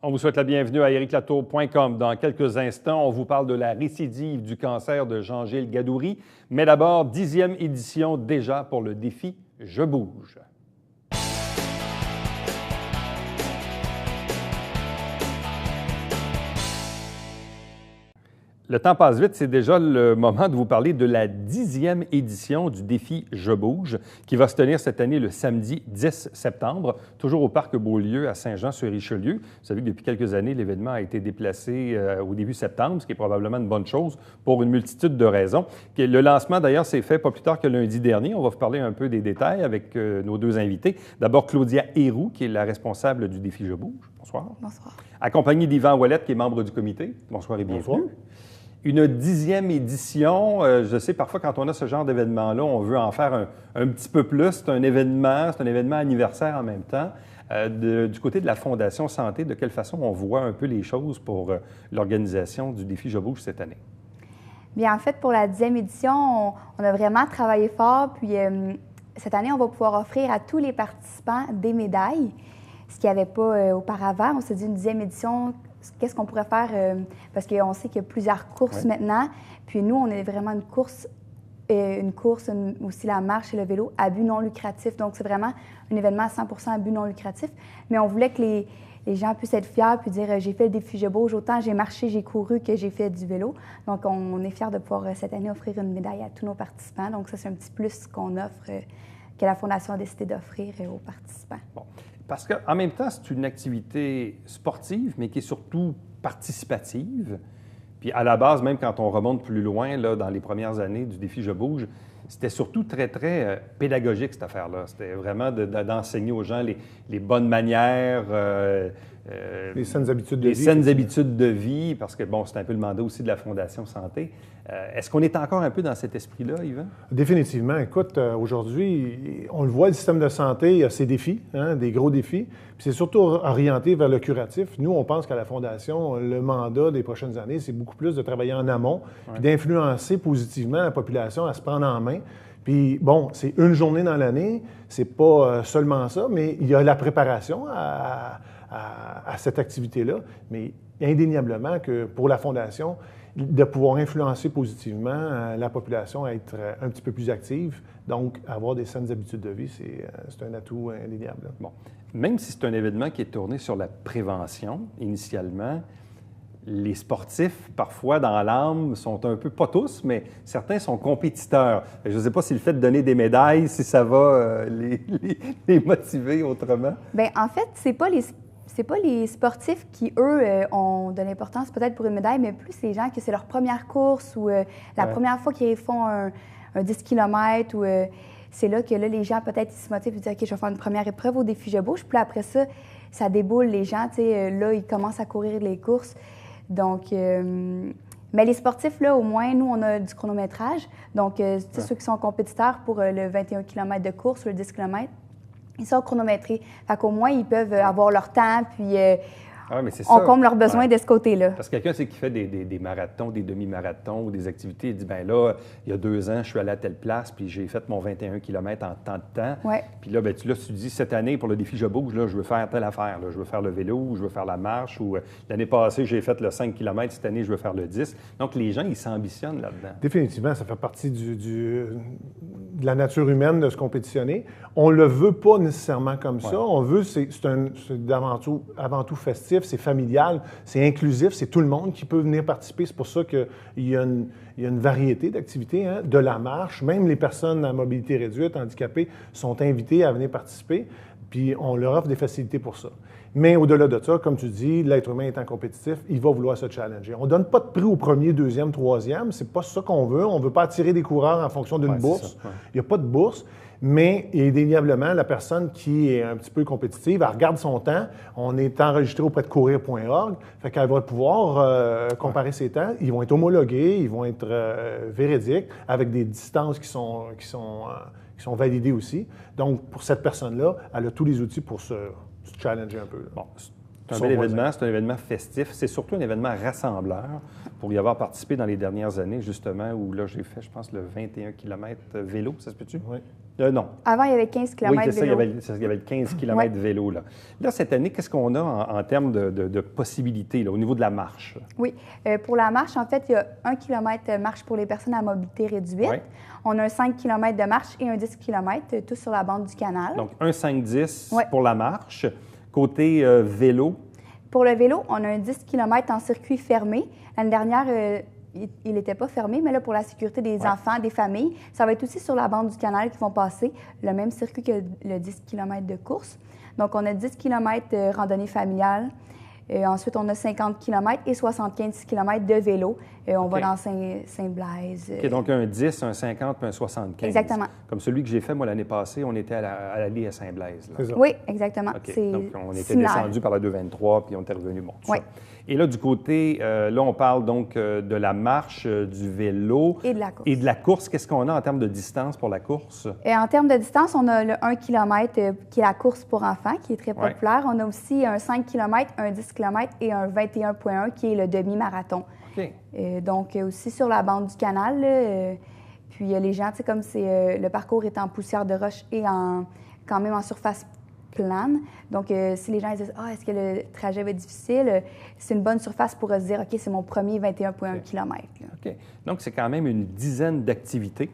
On vous souhaite la bienvenue à ericlatour.com. Dans quelques instants, on vous parle de la récidive du cancer de Jean-Gilles Gadouri. Mais d'abord, 10e édition déjà pour le défi Je bouge. Le temps passe vite, c'est déjà le moment de vous parler de la 10e édition du défi Je bouge, qui va se tenir cette année le samedi 10 septembre, toujours au Parc Beaulieu à Saint-Jean-sur-Richelieu. Vous savez que depuis quelques années, l'événement a été déplacé au début septembre, ce qui est probablement une bonne chose pour une multitude de raisons. Le lancement, d'ailleurs, s'est fait pas plus tard que lundi dernier. On va vous parler un peu des détails avec nos deux invités. D'abord, Claudia Héroux, qui est la responsable du défi Je bouge. Bonsoir. Bonsoir. Accompagnée d'Yvan Ouellette, qui est membre du comité. Bonsoir et bienvenue. Bonsoir. Une 10e édition, je sais, parfois, quand on a ce genre d'événement-là, on veut en faire un petit peu plus. C'est un événement anniversaire en même temps. Du côté de la Fondation Santé, de quelle façon on voit un peu les choses pour l'organisation du défi Je bouge cette année? Bien, en fait, pour la 10e édition, on a vraiment travaillé fort. Puis, cette année, on va pouvoir offrir à tous les participants des médailles, ce qu'il n'y avait pas auparavant. On s'est dit une 10e édition, qu'est-ce qu'on pourrait faire? Parce qu'on sait qu'il y a plusieurs courses maintenant. Puis nous, on est vraiment une course, aussi la marche et le vélo à but non lucratif. Donc, c'est vraiment un événement à 100% à but non lucratif. Mais on voulait que les gens puissent être fiers puis dire j'ai fait le défi Je bouge, autant j'ai marché, j'ai couru que j'ai fait du vélo. Donc, on est fiers de pouvoir cette année offrir une médaille à tous nos participants. Donc, ça, c'est un petit plus qu'on offre, que la Fondation a décidé d'offrir aux participants. Bon. Parce qu'en même temps, c'est une activité sportive, mais qui est surtout participative. Puis à la base, même quand on remonte plus loin, là, dans les premières années du défi Je bouge, c'était surtout très, très pédagogique, cette affaire-là. C'était vraiment d'enseigner aux gens les bonnes manières, les saines habitudes de vie. Les saines habitudes de vie, parce que, bon, c'est un peu le mandat aussi de la Fondation Santé. Est-ce qu'on est encore un peu dans cet esprit-là, Yvan? Définitivement. Écoute, aujourd'hui, on le voit, le système de santé, il y a ses défis, des gros défis. Puis c'est surtout orienté vers le curatif. Nous, on pense qu'à la Fondation, le mandat des prochaines années, c'est beaucoup plus de travailler en amont, puis d'influencer positivement la population à se prendre en main. Puis, bon, c'est une journée dans l'année, c'est pas seulement ça, mais il y a la préparation à cette activité-là. Mais indéniablement que pour la Fondation, de pouvoir influencer positivement la population à être un petit peu plus active, donc avoir des saines habitudes de vie, c'est un atout indéniable. Bon. Même si c'est un événement qui est tourné sur la prévention, initialement, les sportifs, parfois, dans l'âme, sont un peu, pas tous, certains sont compétiteurs. Je ne sais pas si le fait de donner des médailles, si ça va les motiver autrement. Bien, en fait, c'est pas les sportifs qui, eux, ont de l'importance peut-être pour une médaille, mais plus les gens que c'est leur première course ou la première fois qu'ils font un 10 km ou c'est là que les gens peut-être ils se motivent et disent « OK, je vais faire une première épreuve au défi Je bouge ». Puis après ça déboule les gens, tu sais, là, ils commencent à courir les courses. Donc, mais les sportifs, là, au moins, nous, on a du chronométrage. Donc, ceux qui sont compétiteurs pour le 21 km de course ou le 10 km, ils sont chronométrés. Fait qu'au moins, ils peuvent avoir leur temps, puis on comble leurs besoins de ce côté-là. Parce que quelqu'un, c'est qui fait des marathons, des demi-marathons ou des activités, il dit, bien là, il y a 2 ans, je suis allé à telle place, puis j'ai fait mon 21 km en tant de temps. Ouais. Puis là, tu dis, cette année, pour le défi Je bouge, là, je veux faire telle affaire. Là, je veux faire le vélo, ou je veux faire la marche, ou l'année passée, j'ai fait le 5 km, cette année, je veux faire le 10. Donc, les gens, ils s'ambitionnent là-dedans. Définitivement, ça fait partie de la nature humaine de se compétitionner. On ne le veut pas nécessairement comme ça. On veut, c'est avant tout festif, c'est familial, c'est inclusif, c'est tout le monde qui peut venir participer. C'est pour ça qu'il y a une variété d'activités, de la marche. Même les personnes à mobilité réduite, handicapées, sont invitées à venir participer. Puis on leur offre des facilités pour ça. Mais au-delà de ça, comme tu dis, l'être humain étant compétitif, il va vouloir se challenger. On ne donne pas de prix au premier, deuxième, troisième. C'est pas ça qu'on veut. On ne veut pas attirer des coureurs en fonction d'une bourse. Il n'y a pas de bourse. Mais indéniablement, la personne qui est un petit peu compétitive, elle regarde son temps. On est enregistré auprès de courir.org. Fait qu'elle va pouvoir comparer ses temps. Ils vont être homologués, ils vont être véridiques avec des distances qui sont validées aussi. Donc, pour cette personne-là, elle a tous les outils pour se challenger un peu. Bon, c'est un bel événement, c'est un événement festif. C'est surtout un événement rassembleur pour y avoir participé dans les dernières années, justement, où là, j'ai fait, je pense, le 21 km vélo, ça se peut-tu? Oui. Non. Avant, il y avait 15 km Oui, c'est ça, vélo. il y avait le 15 km de vélo. Là, cette année, qu'est-ce qu'on a en termes de possibilités là, au niveau de la marche? Oui. Pour la marche, en fait, il y a 1 km de marche pour les personnes à mobilité réduite. Oui. On a un 5 km de marche et un 10 km, tous sur la bande du canal. Donc, un 5-10 Oui. pour la marche. Côté vélo? Pour le vélo, on a un 10 km en circuit fermé. L'année dernière, il n'était pas fermé, mais là, pour la sécurité des enfants, des familles, ça va être aussi sur la bande du canal qui vont passer le même circuit que le 10 km de course. Donc, on a 10 km de randonnée familiale. Ensuite, on a 50 km et 75 km de vélo. On va dans Saint-Blaise. OK, donc un 10, un 50 puis un 75. Exactement. Comme celui que j'ai fait, moi, l'année passée, on était à l'allée à Saint-Blaise. Là. C'est ça. Oui, exactement. OK, C'est donc on était similaire. descendu par la 223 puis on était revenu. Bon, tout Oui. ça. Et là, du côté, là, on parle donc de la marche, du vélo. Et de la course. Et de la course, qu'est-ce qu'on a en termes de distance pour la course? En termes de distance, on a le 1 km qui est la course pour enfants, qui est très populaire. On a aussi un 5 km, un 10 km et un 21,1 qui est le demi-marathon. OK. Donc, aussi sur la bande du canal. Là, puis les gens, tu sais, comme le parcours est en poussière de roche et quand même en surface plane. Donc, si les gens disent « Ah, est-ce que le trajet va être difficile? » C'est une bonne surface pour se dire « OK, c'est mon premier 21,1 km. » OK. Donc, c'est quand même une dizaine d'activités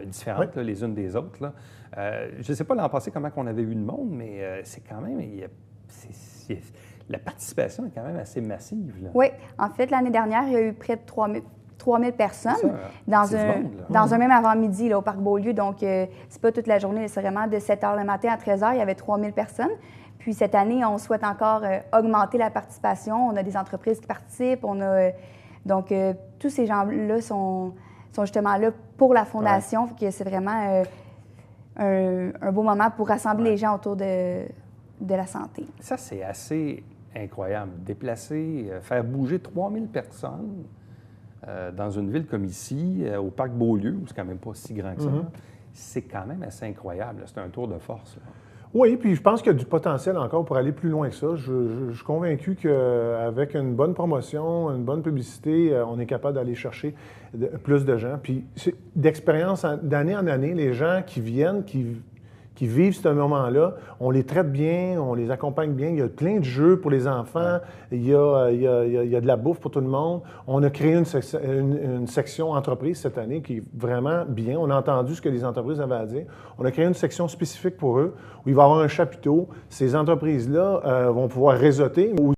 différentes, là, les unes des autres. Là. Je ne sais pas l'an passé comment on avait eu de monde, mais c'est quand même... la participation est quand même assez massive. Là. Oui. En fait, l'année dernière, il y a eu près de 3000 personnes C'est dans un même avant-midi au Parc Beaulieu. Donc, c'est pas toute la journée, c'est vraiment de 7 h le matin à 13 h, il y avait 3000 personnes. Puis cette année, on souhaite encore augmenter la participation. On a des entreprises qui participent. Donc, tous ces gens-là sont justement là pour la Fondation. Que c'est vraiment un beau moment pour rassembler les gens autour de la santé. Ça, c'est assez incroyable. Déplacer, faire bouger 3000 personnes dans une ville comme ici, au Parc Beaulieu, où c'est quand même pas si grand que ça, c'est quand même assez incroyable. C'est un tour de force. Là. Oui, puis je pense qu'il y a du potentiel encore pour aller plus loin que ça. Je suis convaincu qu'avec une bonne promotion, une bonne publicité, on est capable d'aller chercher plus de gens. Puis d'expérience, d'année en année, les gens qui viennent, qui vivent ce moment-là, on les traite bien, on les accompagne bien. Il y a plein de jeux pour les enfants, il y a de la bouffe pour tout le monde. On a créé une section entreprise cette année qui est vraiment bien. On a entendu ce que les entreprises avaient à dire. On a créé une section spécifique pour eux où il va y avoir un chapiteau. Ces entreprises-là vont pouvoir réseauter ou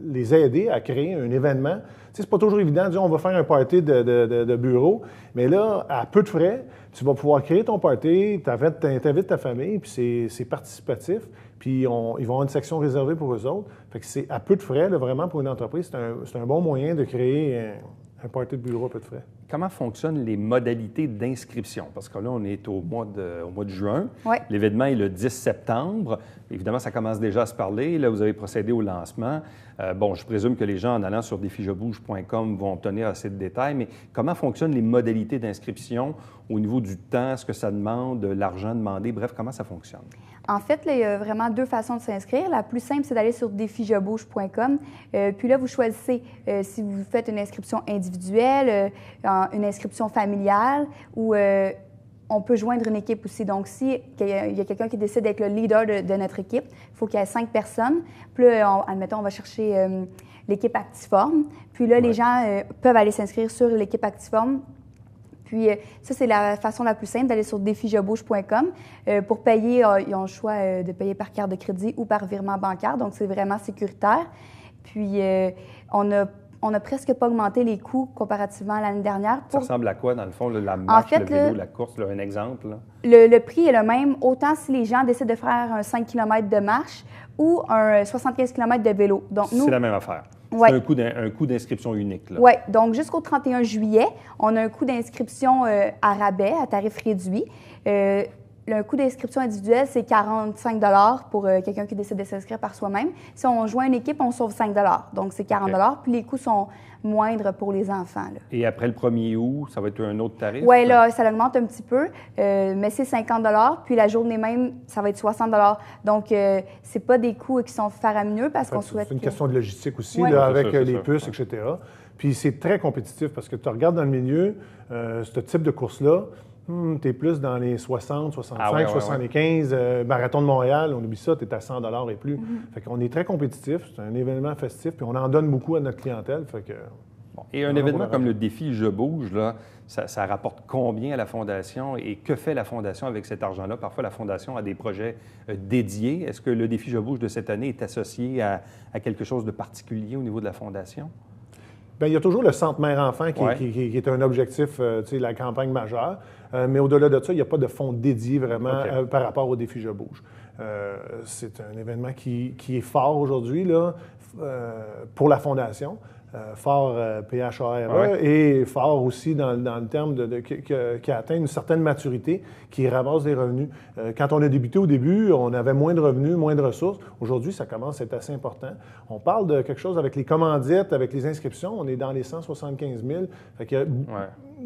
les aider à créer un événement. Tu sais, c'est pas toujours évident de dire on va faire un party de bureau, mais là, à peu de frais, tu vas pouvoir créer ton party, t'invites ta famille, puis c'est participatif, puis ils vont avoir une section réservée pour eux autres. Fait que c'est à peu de frais, là, vraiment, pour une entreprise, c'est un bon moyen de créer un party de bureau à peu de frais. Comment fonctionnent les modalités d'inscription? Parce que là, on est au mois de juin. Oui. L'événement est le 10 septembre. Évidemment, ça commence déjà à se parler. Là, vous avez procédé au lancement. Bon, je présume que les gens, en allant sur défijebouge.com, vont obtenir assez de détails, mais comment fonctionnent les modalités d'inscription au niveau du temps, ce que ça demande, l'argent demandé, bref, comment ça fonctionne? En fait, là, il y a vraiment deux façons de s'inscrire. La plus simple, c'est d'aller sur défijebouge.com. Puis là, vous choisissez si vous faites une inscription individuelle, une inscription familiale ou on peut joindre une équipe aussi. Donc, si il y a quelqu'un qui décide d'être le leader de notre équipe, il faut qu'il y ait 5 personnes. Puis là, admettons, on va chercher l'équipe Actiform. Puis là, les gens peuvent aller s'inscrire sur l'équipe Actiform. Puis ça, c'est la façon la plus simple d'aller sur défijebouge.com. Pour payer, ils ont le choix de payer par carte de crédit ou par virement bancaire. Donc, c'est vraiment sécuritaire. Puis, on a presque pas augmenté les coûts comparativement à l'année dernière. Ça ressemble à quoi, dans le fond, là, la marche, en fait, le vélo, la course, là, un exemple? Là? Le prix est le même, autant si les gens décident de faire un 5 km de marche ou un 75 km de vélo. Donc, nous, c'est la même affaire. Ouais. C'est un coût d'inscription unique. Oui, donc jusqu'au 31 juillet, on a un coût d'inscription à rabais, à tarif réduit. Le coût d'inscription individuelle, c'est 45 $ pour quelqu'un qui décide de s'inscrire par soi-même. Si on joint une équipe, on sauve 5 $. Donc, c'est 40 $. Puis les coûts sont moindres pour les enfants. Là. Et après le 1er août, ça va être un autre tarif? Oui, là, ça augmente un petit peu, mais c'est 50 $. Puis la journée même, ça va être 60 $. Donc, c'est pas des coûts qui sont faramineux parce qu'on souhaite... C'est une question de logistique aussi, ouais. là, avec ça, les puces, etc. Puis c'est très compétitif parce que tu regardes dans le milieu, ce type de course-là, Tu es plus dans les 60, 65, Ah ouais, ouais, 75. Marathon de Montréal, on oublie ça, tu es à 100 $ et plus. Fait qu'on est très compétitif, c'est un événement festif, puis on en donne beaucoup à notre clientèle. Fait que, Bon. Et un événement comme le défi Je bouge, là, ça rapporte combien à la Fondation et que fait la Fondation avec cet argent-là? Parfois, la Fondation a des projets dédiés. Est-ce que le défi Je bouge de cette année est associé à quelque chose de particulier au niveau de la Fondation? bien, il y a toujours le Centre Mère-Enfant qui, Ouais. qui est un objectif, tu sais, la campagne majeure. Mais au-delà de ça, il n'y a pas de fonds dédiés vraiment OK. par rapport au défi Je bouge. C'est un événement qui est fort aujourd'hui là, pour la Fondation. Fort PHARE Ouais. et fort aussi dans le terme qui a atteint une certaine maturité, qui ramasse des revenus. Quand on a débuté au début, on avait moins de revenus, moins de ressources. Aujourd'hui, ça commence à être assez important. On parle de quelque chose avec les commandites, avec les inscriptions, on est dans les 175 000. Fait que, Ouais.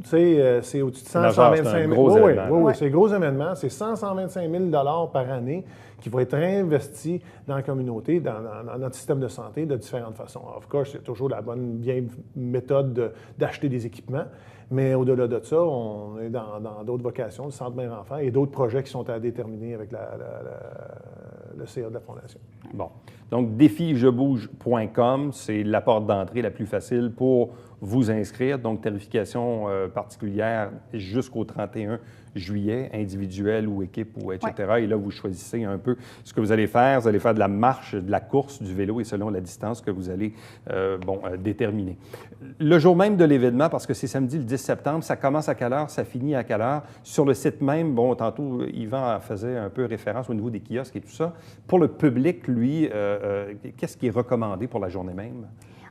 tu sais, c'est au-dessus de 100, majeur, 125 c'est un 000. gros Oui, événement. oui, Ouais. c'est un gros événement. C'est 100, 125 000 $ par année qui vont être réinvestis dans la communauté, dans notre système de santé de différentes façons. Of course, c'est toujours la bonne vieille méthode d'acheter des équipements, mais au-delà de ça, on est dans d'autres vocations, le Centre Mère-Enfant et d'autres projets qui sont à déterminer avec le CA de la Fondation. Bon. Donc, défijebouge.com, c'est la porte d'entrée la plus facile pour vous inscrire. Donc, tarification particulière jusqu'au 31 juillet, individuel ou équipe, ou etc. Ouais. Et là, vous choisissez un peu ce que vous allez faire. Vous allez faire de la marche, de la course, du vélo et selon la distance que vous allez déterminer. Le jour même de l'événement, parce que c'est samedi le 10 septembre, ça commence à quelle heure, ça finit à quelle heure? Sur le site même, bon, tantôt, Yvan en faisait un peu référence au niveau des kiosques et tout ça. Pour le public, lui, qu'est-ce qui est recommandé pour la journée même?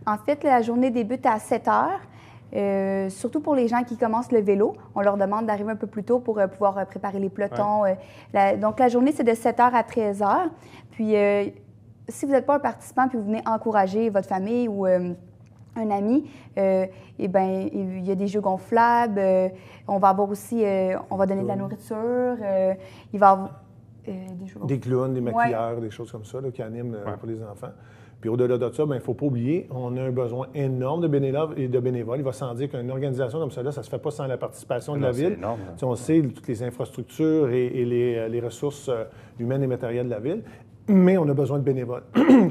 En fait, la journée débute à 7 heures. Surtout pour les gens qui commencent le vélo, on leur demande d'arriver un peu plus tôt pour pouvoir préparer les pelotons. Donc, la journée, c'est de 7 heures à 13 heures. Puis, si vous n'êtes pas un participant puis vous venez encourager votre famille ou un ami, eh bien, il y a des jeux gonflables. On va avoir aussi, on va donner de la nourriture. Il va y avoir des jeux gonflables. Des clowns, des maquilleurs, des choses comme ça là, qui animent pour les enfants. Puis au-delà de ça, il ne faut pas oublier, on a un besoin énorme de bénévoles et de bénévoles. Il va sans dire qu'une organisation comme ça, ça ne se fait pas sans la participation de la ville. C'est énorme. On sait toutes les infrastructures et les ressources humaines et matérielles de la ville, mais on a besoin de bénévoles,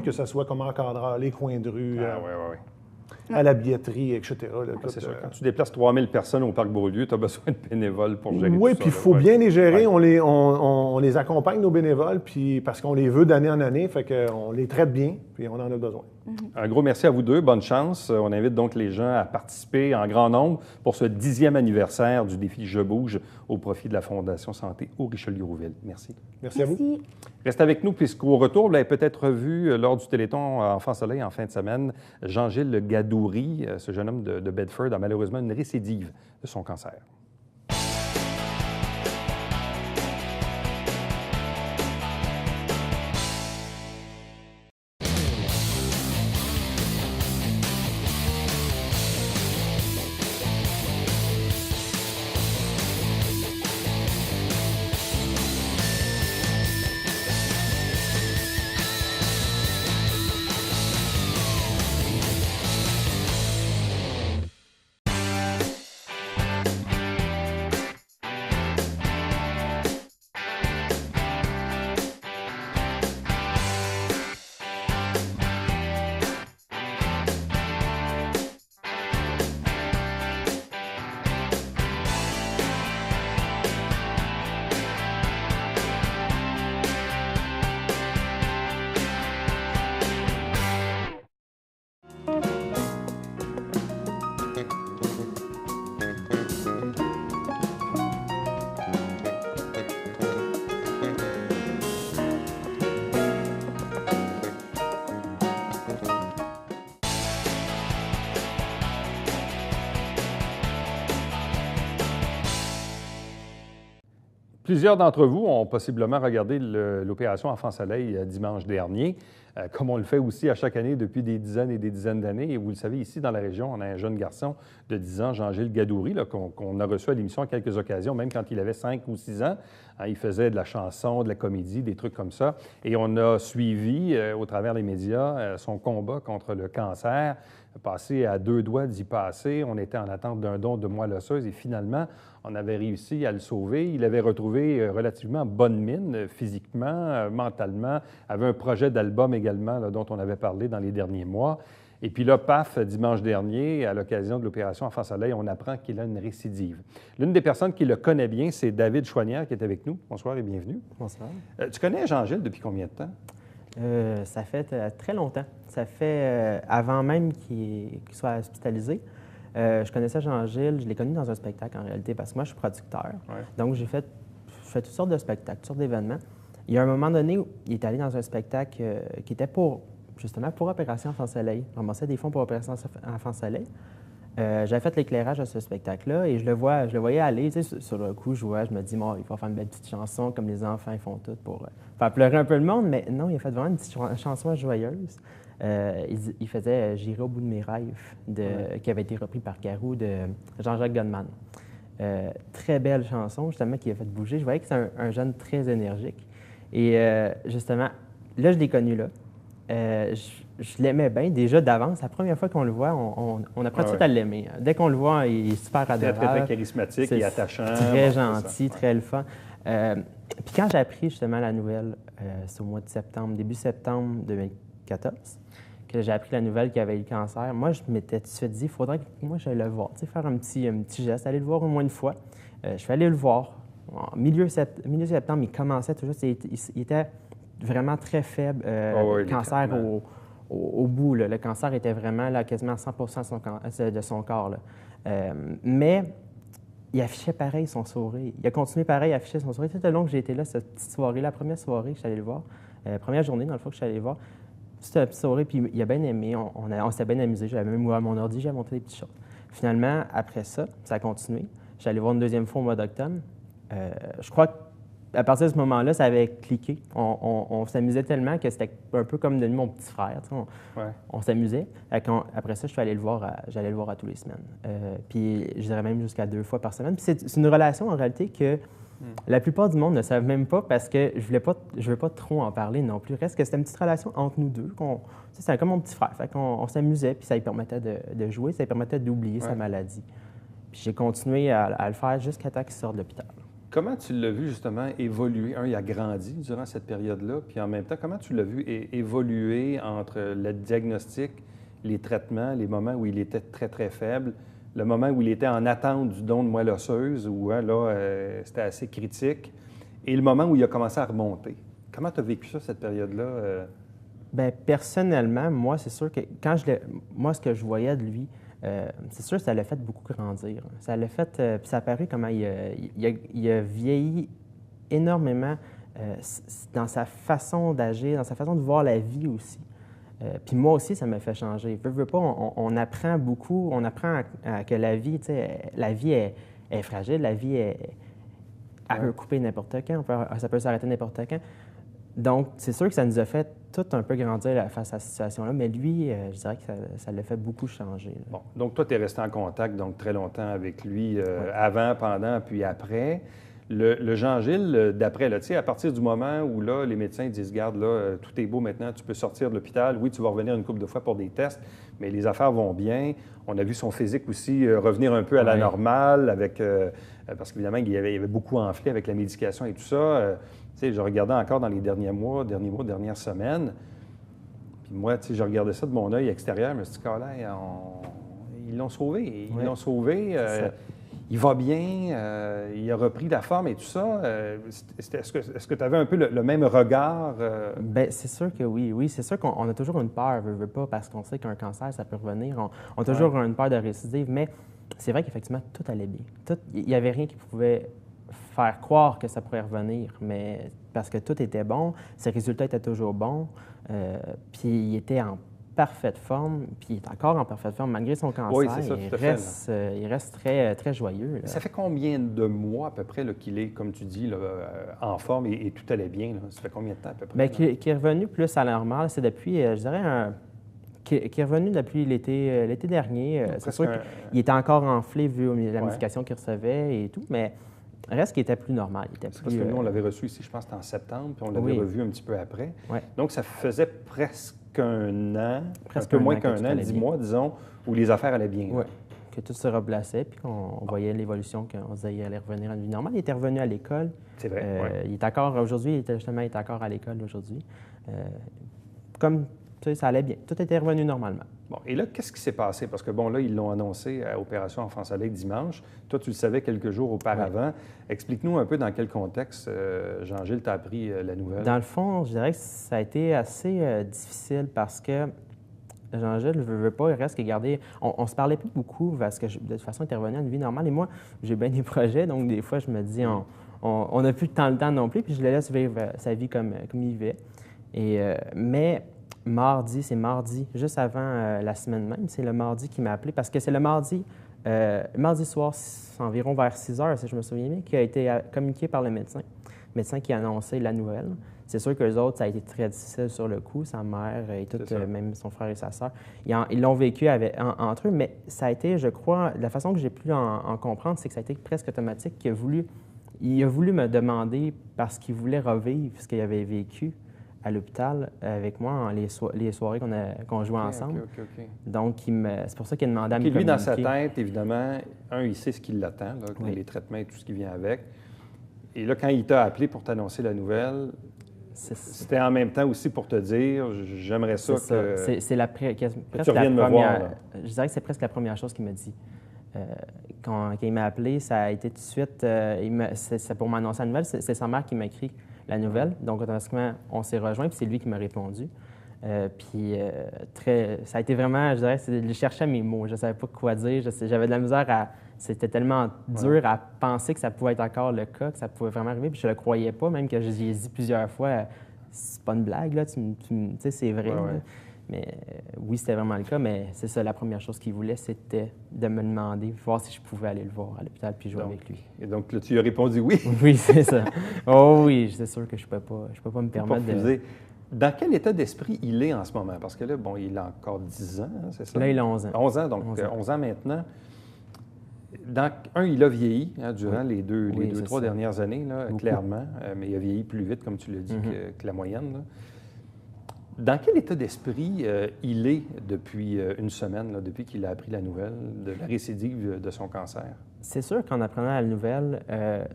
que ce soit comme encadreurs, les coins de rue, Oui. à la billetterie, etc. Là, C'est sûr. Quand tu déplaces 3000 personnes au Parc Beaulieu, tu as besoin de bénévoles pour gérer oui, tout ça. puis il faut bien les gérer. On les accompagne, nos bénévoles, puis parce qu'on les veut d'année en année, fait qu'on les traite bien, puis on en a besoin. Un gros merci à vous deux. Bonne chance. On invite donc les gens à participer en grand nombre pour ce 10e anniversaire du défi Je bouge au profit de la Fondation Santé au Richelieu-Rouville. Merci. Merci à vous. Merci. Restez avec nous puisqu'au retour, vous l'avez peut-être vu lors du Téléthon Enfants Soleil en fin de semaine, Jean-Gilles Gadouri, ce jeune homme de Bedford, a malheureusement une récidive de son cancer. Plusieurs d'entre vous ont possiblement regardé l'opération Enfants Soleil dimanche dernier. comme on le fait aussi à chaque année depuis des dizaines et des dizaines d'années. Et vous le savez, ici, dans la région, on a un jeune garçon de 10 ans, Jean-Gilles Gadouri, qu'on a reçu à l'émission à quelques occasions, même quand il avait 5 ou 6 ans. Il faisait de la chanson, de la comédie, des trucs comme ça. Et on a suivi, au travers des médias, son combat contre le cancer, passé à 2 doigts d'y passer. On était en attente d'un don de moelle osseuse et finalement, on avait réussi à le sauver. Il avait retrouvé relativement bonne mine, physiquement, mentalement, avait un projet d'album également là, dont on avait parlé dans les derniers mois. Et puis là, paf, dimanche dernier, à l'occasion de l'opération Enfant Soleil, on apprend qu'il a une récidive. L'une des personnes qui le connaît bien, c'est David Chouanière qui est avec nous. Bonsoir et bienvenue. Bonsoir. Tu connais Jean-Gilles depuis combien de temps? Ça fait très longtemps. Ça fait avant même qu'il soit hospitalisé. Je connaissais Jean-Gilles, je l'ai connu dans un spectacle en réalité parce que moi, je suis producteur. Ouais. Donc, je fais toutes sortes de spectacles, toutes sortes d'événements. Il y a un moment donné où il est allé dans un spectacle qui était justement pour Opération Enfant Soleil. On ramassait des fonds pour Opération Enfant Soleil. J'avais fait l'éclairage de ce spectacle-là et je le voyais aller. Tu sais, sur le coup, je me dis, il va faire une belle petite chanson comme les enfants ils font tout pour faire pleurer un peu le monde. Mais non, il a fait vraiment une petite chanson joyeuse. Il faisait J'irai au bout de mes rêves, qui avait été repris par Garou de Jean-Jacques Goldman. Très belle chanson, justement, qui a fait bouger. Je voyais que c'est un jeune très énergique. Et justement, là, je l'ai connu là. Je l'aimais bien déjà d'avance. La première fois qu'on le voit, on apprend tout à l'aimer. Dès qu'on le voit, il est super adorable. Très, très charismatique et attachant. Très gentil, très le fun. Puis quand j'ai appris justement la nouvelle, c'est au mois de septembre, début septembre 2014, que j'ai appris la nouvelle qu'il avait eu le cancer, moi, je m'étais tout de suite dit, il faudrait que moi, j'aille le voir, faire un petit geste, aller le voir au moins une fois. Je suis allé le voir. En milieu septembre, il commençait toujours, il était vraiment très faible, cancer au bout. Là. Le cancer était vraiment là, quasiment à 100% de son corps. Là. Mais il affichait pareil son sourire. Il a continué pareil à afficher son sourire. Tout le long que j'ai été là, cette petite soirée, la première soirée que je suis allé le voir, première journée, dans le fond, que je suis allé le voir, c'était la petite soirée, puis il a bien aimé. On s'était bien amusé. J'avais même ouvert mon ordi, j'avais monté des petites choses. Finalement, après ça a continué. Je suis allé voir une deuxième fois au mois d'octobre. Je crois qu'à partir de ce moment-là, ça avait cliqué. On s'amusait tellement que c'était un peu comme devenu mon petit frère. On s'amusait. Après ça, j'allais le voir à tous les semaines. Puis je dirais même jusqu'à 2 fois par semaine. Puis c'est une relation en réalité que la plupart du monde ne savent même pas parce que je ne veux pas trop en parler non plus. Reste que c'était une petite relation entre nous deux. C'était comme mon petit frère. Fait qu'on s'amusait, puis ça lui permettait de jouer, ça lui permettait d'oublier sa maladie. Puis j'ai continué à le faire jusqu'à temps qu'il sorte de l'hôpital. Comment tu l'as vu justement évoluer? Il a grandi durant cette période-là, puis en même temps, comment tu l'as vu évoluer entre le diagnostic, les traitements, les moments où il était très, très faible, le moment où il était en attente du don de moelle osseuse, où c'était assez critique, et le moment où il a commencé à remonter? Comment tu as vécu ça, cette période-là? Bien, personnellement, moi, c'est sûr que moi, ce que je voyais de lui, c'est sûr que ça l'a fait beaucoup grandir. Ça l'a fait, puis ça a paru comment il a vieilli énormément dans sa façon d'agir, dans sa façon de voir la vie aussi. Puis moi aussi, ça m'a fait changer. Veux pas, on apprend beaucoup, on apprend que la vie, la vie est fragile, la vie elle peut couper n'importe quand, ça peut s'arrêter n'importe quand. Donc, c'est sûr que ça nous a fait tout un peu grandir face à cette situation-là, mais lui, je dirais que ça l'a fait beaucoup changer. Là. Bon, donc toi, tu es resté en contact donc très longtemps avec lui, avant, pendant, puis après. Le Jean-Gilles, d'après, là, tu sais, à partir du moment où là, les médecins disent, garde, là, tout est beau maintenant, tu peux sortir de l'hôpital, oui, tu vas revenir une couple de fois pour des tests, mais les affaires vont bien. On a vu son physique aussi revenir un peu à la normale, parce qu'évidemment, il avait beaucoup enflé avec la médication et tout ça. Tu sais, je regardais encore dans les derniers mois, dernières semaines, puis moi, tu sais, je regardais ça de mon œil extérieur, je me suis dit, ils l'ont sauvé, il va bien, il a repris la forme et tout ça. Est-ce que tu avais un peu le même regard? Bien, c'est sûr que oui. Oui, c'est sûr qu'on a toujours une peur, veut pas, parce qu'on sait qu'un cancer, ça peut revenir. On a toujours une peur de récidive, mais c'est vrai qu'effectivement, tout allait bien. Il n'y avait rien qui pouvait faire croire que ça pourrait revenir, mais parce que tout était bon, ses résultats étaient toujours bons, puis il était en parfaite forme, puis il est encore en parfaite forme malgré son cancer. Oui, c'est ça, tout à fait, il reste très, très joyeux. Là. Ça fait combien de mois à peu près qu'il est, comme tu dis, là, en forme et tout allait bien? Là? Ça fait combien de temps à peu près? Bien, qui est revenu plus à la normale, c'est depuis, je dirais, qui est revenu depuis l'été dernier. C'est sûr qu'il était encore enflé vu la médication qu'il recevait et tout, mais reste qu'il était plus normal. Parce que nous, on l'avait reçu ici, je pense, c'était en septembre, puis on l'avait revu un petit peu après. Ouais. Donc, ça faisait presque un an, presque un peu moins qu'un an, 10 mois, disons, où les affaires allaient bien. Oui, que tout se replaçait, puis qu'on voyait l'évolution, qu'on se disait qu'il allait revenir à une vie normale. Il était revenu à l'école. C'est vrai, Il est encore, aujourd'hui, il est encore à l'école aujourd'hui. Comme, tu sais, ça allait bien. Tout était revenu normalement. Bon, et là, qu'est-ce qui s'est passé? Parce que, bon, là, ils l'ont annoncé à Opération Enfant Soleil dimanche. Toi, tu le savais quelques jours auparavant. Explique-nous un peu dans quel contexte Jean-Gilles t'a appris la nouvelle. Dans le fond, je dirais que ça a été assez difficile parce que Jean-Gilles ne veut pas, il reste que garder... On se parlait plus beaucoup parce que, de toute façon, il était revenu à une vie normale. Et moi, j'ai bien des projets, donc des fois, je me dis, on n'a plus tant le temps non plus, puis je le laisse vivre sa vie comme il vivait. Mais... c'est mardi, juste avant la semaine même, c'est le mardi qui m'a appelé parce que c'est le mardi soir, environ vers 6 heures, si je me souviens bien, qui a été communiqué par le médecin qui a annoncé la nouvelle. C'est sûr qu'eux autres, ça a été très difficile sur le coup, sa mère et tout, même son frère et sa sœur. Ils l'ont vécu entre eux, mais ça a été, je crois, la façon que j'ai pu en comprendre, c'est que ça a été presque automatique. Il a voulu me demander parce qu'il voulait revivre ce qu'il avait vécu à l'hôpital avec moi les soirées qu'on jouait ensemble. OK. Donc, c'est pour ça qu'il a demandé à me communiquer. Lui, dans sa tête, évidemment, il sait ce qui l'attend, les traitements et tout ce qui vient avec. Et là, quand il t'a appelé pour t'annoncer la nouvelle, c'était en même temps aussi pour te dire, j'aimerais ça que... C'est presque la première... Je dirais que c'est presque la première chose qu'il m'a dit. Quand il m'a appelé, ça a été tout de suite... c'est pour m'annoncer la nouvelle, c'est sa mère qui m'a écrit la nouvelle. Donc, automatiquement, on s'est rejoints, puis c'est lui qui m'a répondu. Ça a été vraiment, je dirais, je cherchais mes mots. Je ne savais pas quoi dire. J'avais de la misère C'était tellement dur à penser que ça pouvait être encore le cas, que ça pouvait vraiment arriver. Puis je ne le croyais pas, même que j'y ai dit plusieurs fois, c'est pas une blague, là. Tu sais, c'est vrai. Ouais. Mais oui, c'était vraiment le cas, mais c'est ça, la première chose qu'il voulait, c'était de me demander, voir si je pouvais aller le voir à l'hôpital puis jouer avec lui. Et donc, là, tu lui as répondu oui? Oui, c'est ça. Oh oui, c'est sûr que je ne peux pas me permettre de... Dans quel état d'esprit il est en ce moment? Parce que là, bon, il a encore 10 ans, hein, c'est ça? Là, il a 11 ans. 11 ans, donc 11 ans maintenant. Il a vieilli durant les deux, trois dernières années, là, clairement, mais il a vieilli plus vite, comme tu l'as dit, que la moyenne, là. Dans quel état d'esprit il est depuis une semaine, là, depuis qu'il a appris la nouvelle de la récidive de son cancer? C'est sûr qu'en apprenant la nouvelle,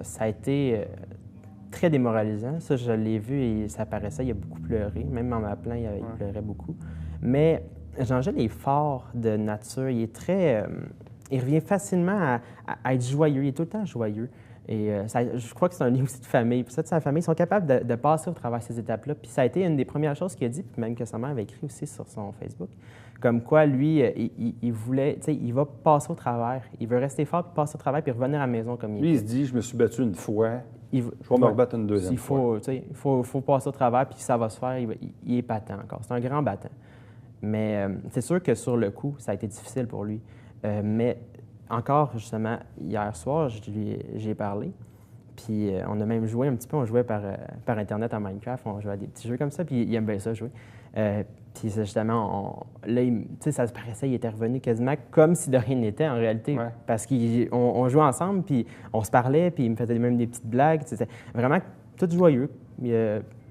ça a été très démoralisant. Ça, je l'ai vu et ça paraissait, il a beaucoup pleuré. Même en m'appelant, il pleurait beaucoup. Mais Jean-Gilles est fort de nature. Il est très... il revient facilement à être joyeux. Il est tout le temps joyeux. Et je crois que c'est un lien aussi de famille. Puis ça, sa famille, ils sont capables de passer au travers de ces étapes-là. Puis ça a été une des premières choses qu'il a dit, puis même que sa mère avait écrit aussi sur son Facebook, comme quoi, lui, il voulait, tu sais, il va passer au travers. Il veut rester fort, puis passer au travers, puis revenir à la maison comme il est. Lui, il se dit, je me suis battu une fois, je vais me rebattre une deuxième fois. Il faut passer au travers, puis ça va se faire. Il est battant encore. C'est un grand battant. Mais c'est sûr que sur le coup, ça a été difficile pour lui. Mais encore, justement, hier soir, j'ai parlé. Puis on a même joué un petit peu. On jouait par Internet à Minecraft. On jouait à des petits jeux comme ça. Puis il aime bien ça, jouer. Puis justement, ça se paraissait, il était revenu quasiment comme si de rien n'était en réalité. Ouais. Parce qu'on jouait ensemble, puis on se parlait, puis il me faisait même des petites blagues. C'était vraiment tout joyeux.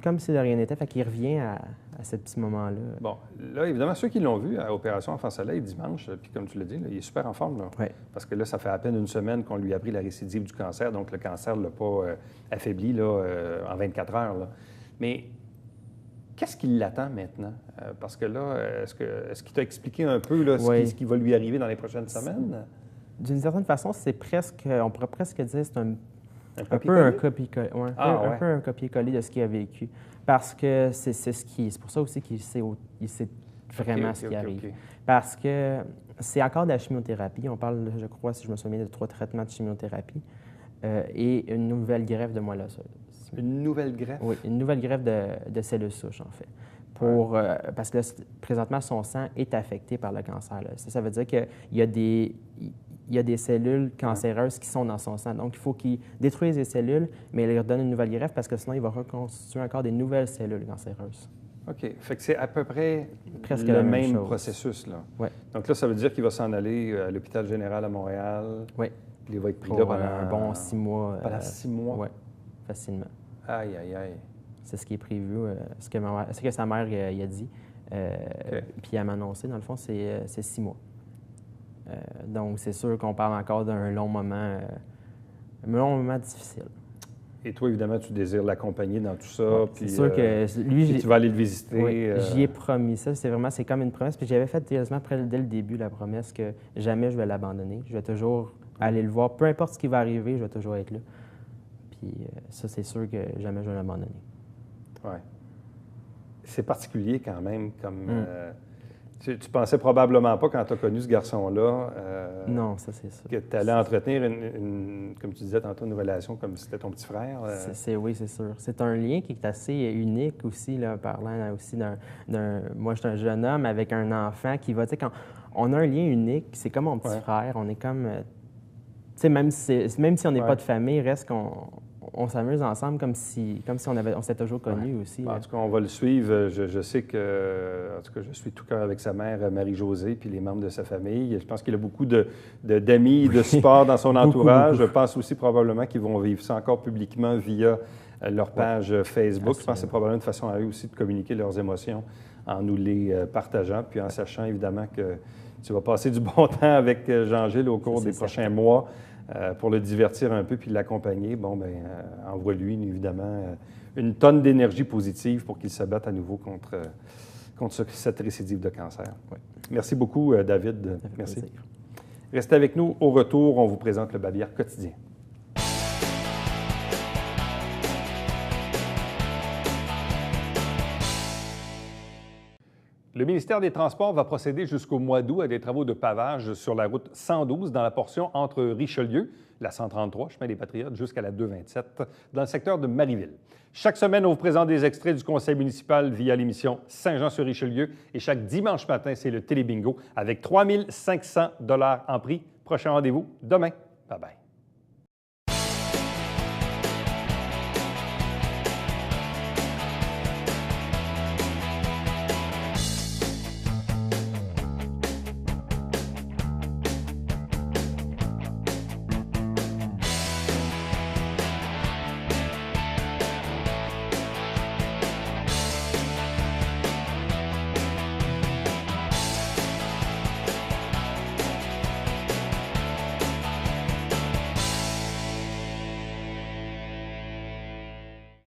Comme si de rien n'était. Fait qu'il revient à ce petit moment-là. Bon, là, évidemment, ceux qui l'ont vu à Opération Enfant Soleil dimanche, puis comme tu l'as dit, là, il est super en forme. Là. Ouais. Parce que là, ça fait à peine une semaine qu'on lui a appris la récidive du cancer, donc le cancer ne l'a pas affaibli là, en 24 heures. Là. Mais qu'est-ce qui l'attend maintenant? Parce que là, est-ce qu'il t'a expliqué un peu là, ce qui va lui arriver dans les prochaines semaines? D'une certaine façon, c'est presque, on pourrait presque dire, c'est un peu un copier-coller de ce qu'il a vécu. Parce que c'est pour ça aussi qu'il sait vraiment ce qui arrive. Okay. Parce que c'est encore de la chimiothérapie. On parle, je crois, si je me souviens, de 3 traitements de chimiothérapie et une nouvelle greffe de moelle osseuse. Une nouvelle greffe? Oui, une nouvelle greffe de cellules souches, en fait. Parce que là, présentement, son sang est affecté par le cancer. Là. Ça veut dire qu'il y a des cellules cancéreuses qui sont dans son sang. Donc, il faut qu'il détruise les cellules, mais il leur donne une nouvelle greffe parce que sinon, il va reconstituer encore des nouvelles cellules cancéreuses. OK. Fait que c'est à peu près Presque le la même chose. processus, là. Oui. Donc là, ça veut dire qu'il va s'en aller à l'hôpital général à Montréal. Oui. Puis il va être pris Pour là pendant un bon 6 mois. Pendant 6 mois? Oui, facilement. Aïe, aïe, aïe. C'est ce qui est prévu, ce que sa mère il a dit. Puis elle m'a annoncé, dans le fond, c'est 6 mois. Donc, c'est sûr qu'on parle encore d'un long moment difficile. Et toi, évidemment, tu désires l'accompagner dans tout ça. Ouais, puis, c'est sûr que lui, tu vas aller le visiter. Oui, j'y ai promis ça. C'est comme une promesse. Puis j'avais fait quasiment dès le début la promesse que jamais je vais l'abandonner. Je vais toujours aller le voir. Peu importe ce qui va arriver, je vais toujours être là. Puis ça, c'est sûr que jamais je vais l'abandonner. Oui. C'est particulier quand même. Tu pensais probablement pas, quand tu as connu ce garçon-là, non, ça, c'est ça. que tu allais entretenir, comme tu disais tantôt, une relation comme si c'était ton petit frère. Oui, c'est sûr. C'est un lien qui est assez unique aussi, là, parlant aussi moi, je suis un jeune homme avec un enfant qui va, tu sais, quand on a un lien unique, c'est comme mon petit frère, on est comme, tu sais, même si on n'est pas de famille, reste qu'on s'amuse ensemble comme si on s'était toujours connus aussi. En tout cas, on va le suivre. Je sais que, en tout cas, je suis tout cœur avec sa mère, Marie-Josée, puis les membres de sa famille. Je pense qu'il a beaucoup d'amis, de support dans son entourage. Beaucoup. Je pense aussi probablement qu'ils vont vivre ça encore publiquement via leur page Facebook. Je pense que c'est probablement une façon à eux aussi de communiquer leurs émotions en nous les partageant, puis en sachant évidemment que tu vas passer du bon temps avec Jean-Gilles au cours des prochains mois. Pour le divertir un peu puis l'accompagner, envoie-lui évidemment une tonne d'énergie positive pour qu'il se batte à nouveau contre cette récidive de cancer. Oui. Merci beaucoup, David. Merci. Plaisir. Restez avec nous. Au retour, on vous présente le Babillard quotidien. Le ministère des Transports va procéder jusqu'au mois d'août à des travaux de pavage sur la route 112 dans la portion entre Richelieu, la 133, chemin des Patriotes, jusqu'à la 227, dans le secteur de Marieville. Chaque semaine, on vous présente des extraits du conseil municipal via l'émission Saint-Jean-sur-Richelieu et chaque dimanche matin, c'est le Télébingo avec 3 500 $ en prix. Prochain rendez-vous demain. Bye-bye.